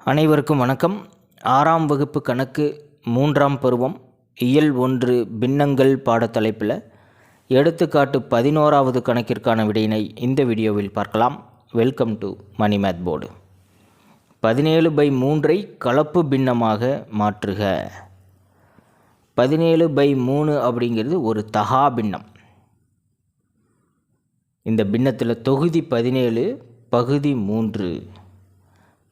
அனைவருக்கும் வணக்கம். 6ஆம் வகுப்பு கணக்கு 3ஆம் பருவம் இயல் 1 பின்னங்கள் பாடத்தலைப்பில் எடுத்துக்காட்டு 11வது கணக்கிற்கான விடையினை இந்த வீடியோவில் பார்க்கலாம். Welcome to Mani math board. 17/3 கலப்பு பின்னமாக மாற்றுக. 17/3 அப்படிங்கிறது ஒரு தகா பின்னம். இந்த பின்னத்தில் தொகுதி 17 பகுதி 3.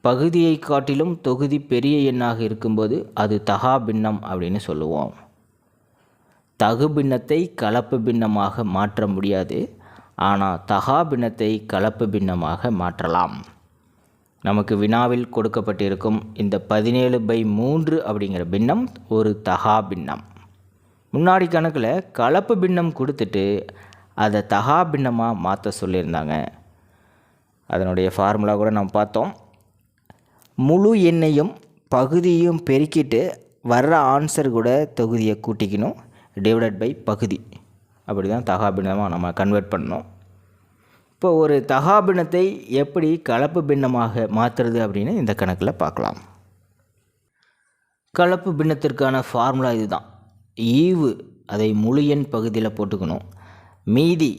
பகுதியை காட்டிலும் தொகுதி பெரிய எண்ணாக இருக்கும்போது அது தகா பின்னம் அப்படின்னு சொல்லுவோம். தகு பின்னத்தை கலப்பு பின்னமாக மாற்ற முடியாது, ஆனால் தகா பின்னத்தை கலப்பு பின்னமாக மாற்றலாம். நமக்கு வினாவில் கொடுக்கப்பட்டிருக்கும் இந்த 17/3 அப்படிங்கிற பின்னம் ஒரு தகா பின்னம். முன்னாடி கணக்கில் கலப்பு பின்னம் கொடுத்துட்டு அதை தகா பின்னமாக மாற்ற சொல்லியிருந்தாங்க. அதனுடைய ஃபார்முலா கூட நம்ம பார்த்தோம். முழு எண்ணையும் பகுதியும் பெருக்கிட்டு வர்ற ஆன்சர் கூட தொகுதியை கூட்டிக்கணும், டிவைடட் பை பகுதி. அப்படி தான் தகா பின்னமாக நம்ம கன்வெர்ட் பண்ணணும். இப்போ ஒரு தகா பின்னத்தை எப்படி கலப்பு பின்னமாக மாற்றுறது அப்படின்னு இந்த கணக்கில் பார்க்கலாம். கலப்பு பின்னத்திற்கான ஃபார்முலா இதுதான். ஈவு அதை முழு எண் பகுதியில் போட்டுக்கணும், மீதி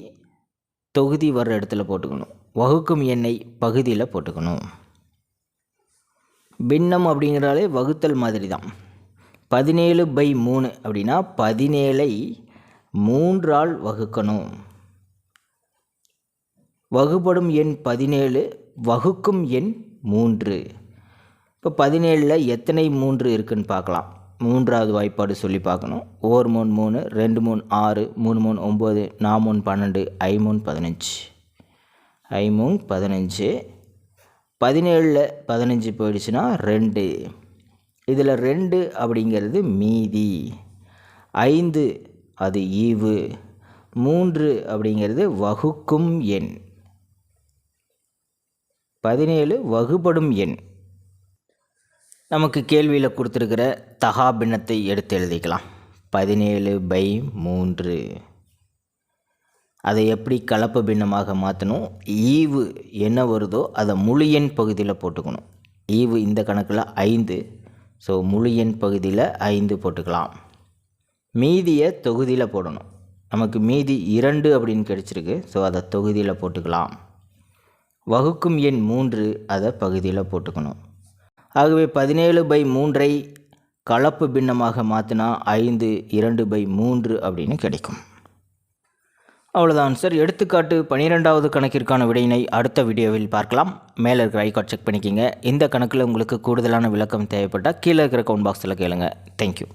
தொகுதி வர்ற இடத்துல போட்டுக்கணும், வகுக்கும் எண்ணை பகுதியில் போட்டுக்கணும். பின்னம் அப்படிங்கிறாலே வகுத்தல் மாதிரி தான். 17/3 அப்படின்னா 17ஐ 3ஆல் வகுக்கணும். வகுப்படும் எண் 17, வகுக்கும் எண் 3. இப்போ 17ல் எத்தனை 3 இருக்குதுன்னு பார்க்கலாம். 3வது வாய்ப்பாடு சொல்லி பார்க்கணும். 1 3 3, 2 3 6, 3 3 9, 4 3 12, 5 3 15. 5 3 15. 17ல் 15 போயிடுச்சுன்னா 2. இதில் 2 அப்படிங்கிறது மீதி. 5 அது ஈவு. 3 அப்படிங்கிறது வகுக்கும் எண். 17 வகுப்படும் எண். நமக்கு கேள்வியில் கொடுத்துருக்கிற தகா பின்னத்தை எடுத்து எழுதிக்கலாம். 17/3. அதை எப்படி கலப்பு பின்னமாக மாற்றணும்? ஈவு என்ன வருதோ அதை முழு எண் பகுதியில் போட்டுக்கணும். ஈவு இந்த கணக்கில் 5, ஸோ முழு எண் பகுதியில் 5 போட்டுக்கலாம். மீதியை தொகுதியில் போடணும். நமக்கு மீதி 2 அப்படின்னு கிடச்சிருக்கு, ஸோ அதை தொகுதியில் போட்டுக்கலாம். வகுக்கும் எண் 3, அதை பகுதியில் போட்டுக்கணும். ஆகவே 17/3 கலப்பு பின்னமாக மாற்றினா 5 2/3 அப்படின்னு கிடைக்கும். அவ்வளோதான் சார். எடுத்துக்காட்டு 12வது கணக்கிற்கான விடையினை அடுத்த வீடியோவில் பார்க்கலாம். மேலே இருக்கிற ஐகார்ட் செக் பண்ணிக்கிங்க. இந்த கணக்கில் உங்களுக்கு கூடுதலான விளக்கம் தேவைப்பட்டால் கீழே இருக்கிற கமெண்ட் பாக்ஸில் கேளுங்க. தேங்க்யூ.